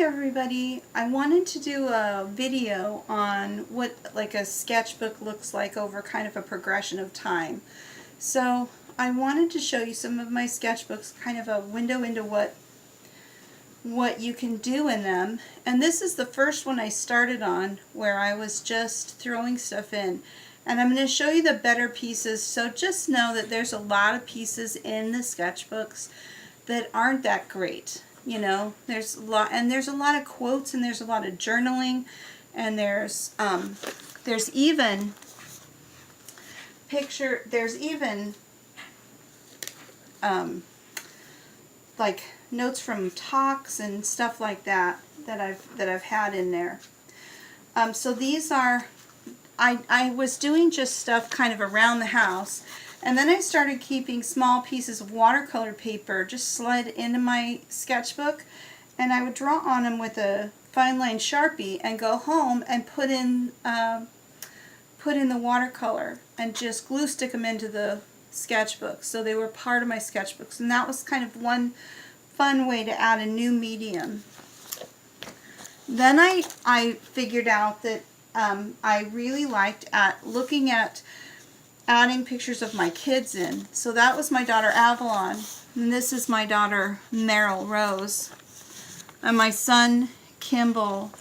everybody. I wanted to do a video on what like a sketchbook looks like over kind of a progression of time. So I wanted to show you some of my sketchbooks, kind of a window into what you can do in them. And this is the first one I started on where I was just throwing stuff in. And I'm going to show you the better pieces, so just know that there's a lot of pieces in the sketchbooks that aren't that great. You know, there's a lot of quotes, and there's a lot of journaling, and there's even like notes from talks and stuff like that I've had in there. So these are, I was doing just stuff kind of around the house, and then I started keeping small pieces of watercolor paper just slid into my sketchbook, and I would draw on them with a fine line Sharpie and go home and put in the watercolor and just glue stick them into the sketchbook, so they were part of my sketchbooks. And that was kind of one fun way to add a new medium. Then I figured out that I really liked looking at adding pictures of my kids in. So that was my daughter Avalon, and this is my daughter Meryl Rose, and my son Kimball,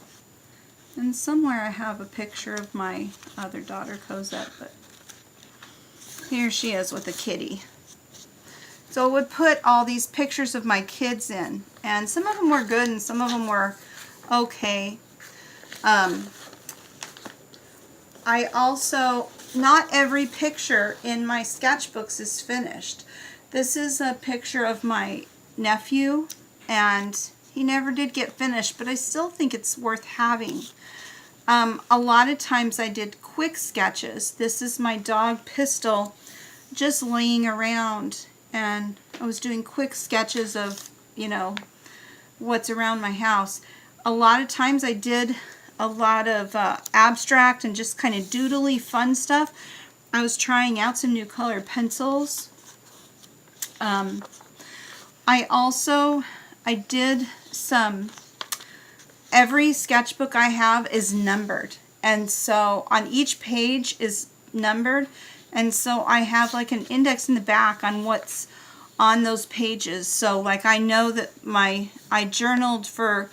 and somewhere I have a picture of my other daughter Cosette, but here she is with a kitty. So I would put all these pictures of my kids in, and some of them were good and some of them were okay. I also, not every picture in my sketchbooks is finished. This is a picture of my nephew, and he never did get finished, but I still think it's worth having. A lot of times I did quick sketches. This is my dog Pistol just laying around, and I was doing quick sketches of, you know, what's around my house. A lot of times I did a lot of abstract and just kind of doodly fun stuff. I was trying out some new colored pencils. I did some, every sketchbook I have is numbered, and so on each page is numbered, and so I have like an index in the back on what's on those pages. So like I know that I journaled for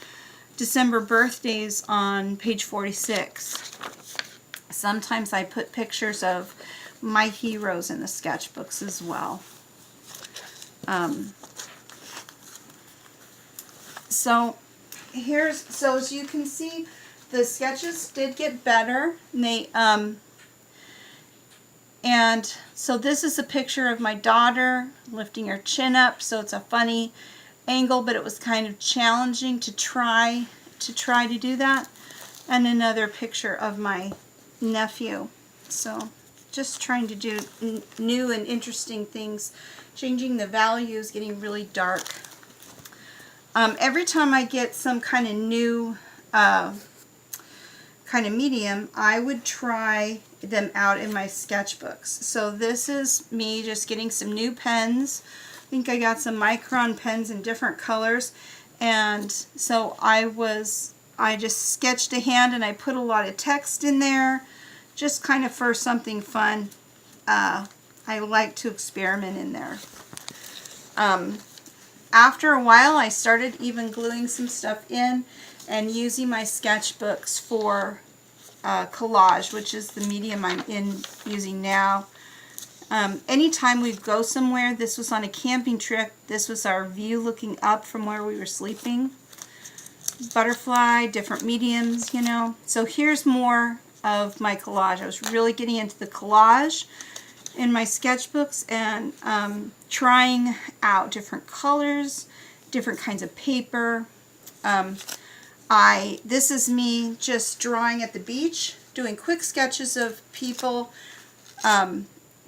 December birthdays on page 46. Sometimes I put pictures of my heroes in the sketchbooks as well. So as you can see, the sketches did get better. And so this is a picture of my daughter lifting her chin up, so it's a funny angle, but it was kind of challenging to try to do that. And another picture of my nephew. So just trying to do new and interesting things, changing the values, getting really dark. Every time I get some kind of new kind of medium, I would try them out in my sketchbooks. So this is me just getting some new pens. I think I got some Micron pens in different colors, and so I just sketched a hand, and I put a lot of text in there, just kind of for something fun. I like to experiment in there. After a while, I started even gluing some stuff in and using my sketchbooks for collage, which is the medium I'm using now. Anytime we go somewhere, this was on a camping trip, this was our view looking up from where we were sleeping. Butterfly, different mediums, you know. So here's more of my collage. I was really getting into the collage in my sketchbooks, and trying out different colors, different kinds of paper. This is me just drawing at the beach, doing quick sketches of people,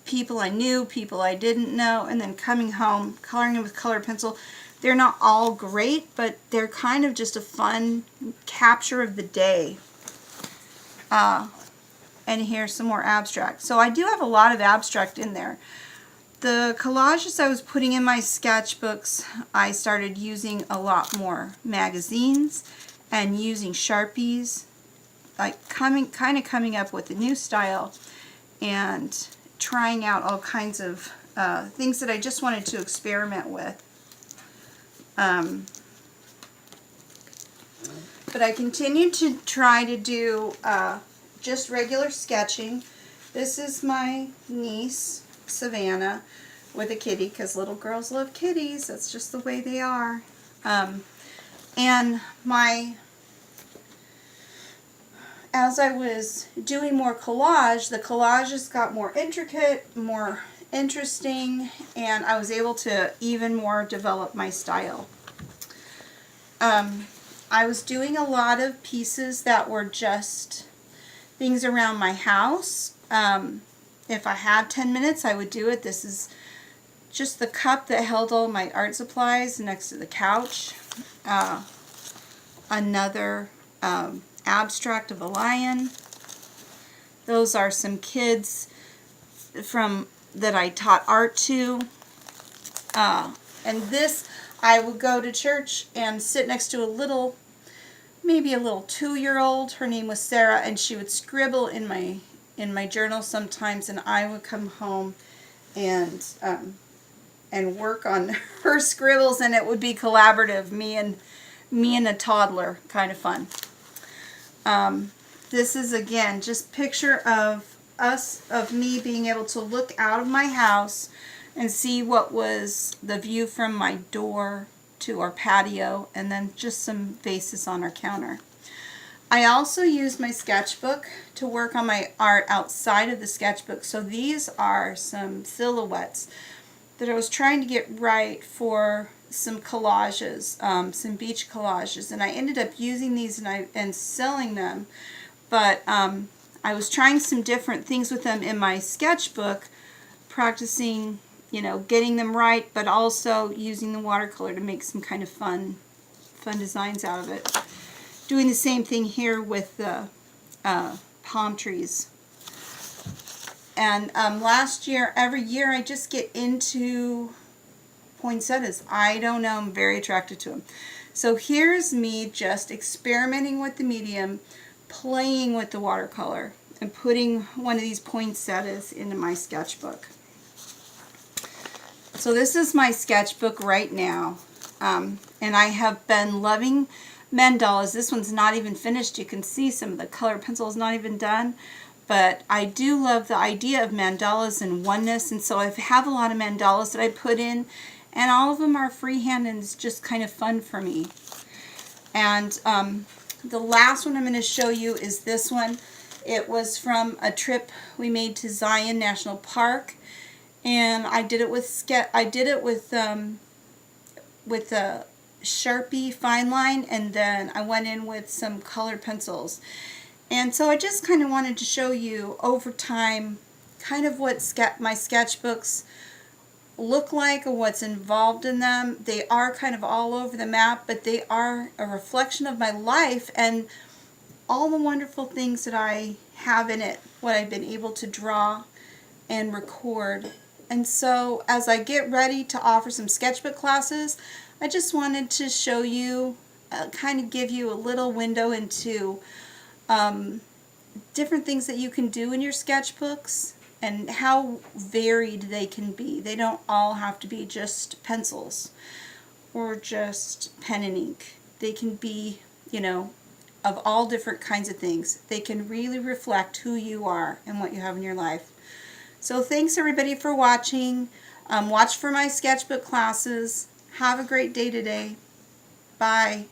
people I knew, people I didn't know, and then coming home, coloring them with colored pencil. They're not all great, but they're kind of just a fun capture of the day. And here's some more abstract. So I do have a lot of abstract in there. The collages I was putting in my sketchbooks, I started using a lot more magazines and using Sharpies, like kind of coming up with a new style and trying out all kinds of things that I just wanted to experiment with. But I continued to try to do just regular sketching. This is my niece, Savannah, with a kitty, because little girls love kitties. That's just the way they are. And as I was doing more collage, the collages got more intricate, more interesting, and I was able to even more develop my style. I was doing a lot of pieces that were just things around my house. If I had 10 minutes, I would do it. This is just the cup that held all my art supplies next to the couch. Another abstract of a lion. Those are some kids that I taught art to. And this, I would go to church and sit next to maybe a little 2-year-old. Her name was Sarah, and she would scribble in my journal sometimes, and I would come home and work on her scribbles, and it would be collaborative, me and a toddler, kind of fun. This is, again, just picture of me being able to look out of my house and see what was the view from my door to our patio, and then just some vases on our counter. I also used my sketchbook to work on my art outside of the sketchbook. So these are some silhouettes that I was trying to get right for some collages, some beach collages, and I ended up using these and selling them. But I was trying some different things with them in my sketchbook, practicing, getting them right, but also using the watercolor to make some kind of fun designs out of it. Doing the same thing here with the palm trees. And last year, every year I just get into poinsettias. I don't know, I'm very attracted to them. So here's me just experimenting with the medium, playing with the watercolor, and putting one of these poinsettias into my sketchbook. So this is my sketchbook right now, and I have been loving mandalas. This one's not even finished. You can see some of the color pencil is not even done, but I do love the idea of mandalas and oneness, and so I have a lot of mandalas that I put in, and all of them are freehand, and it's just kind of fun for me. And the last one I'm going to show you is this one. It was from a trip we made to Zion National Park, and I did it with a Sharpie fine line, and then I went in with some colored pencils. And so I just kind of wanted to show you over time kind of what my sketchbooks look like or what's involved in them. They are kind of all over the map, but they are a reflection of my life and all the wonderful things that I have in it, what I've been able to draw and record. And so as I get ready to offer some sketchbook classes, I just wanted to show you, kind of give you a little window into different things that you can do in your sketchbooks and how varied they can be. They don't all have to be just pencils or just pen and ink. They can be, of all different kinds of things. They can really reflect who you are and what you have in your life. So thanks everybody for watching. Watch for my sketchbook classes. Have a great day today. Bye.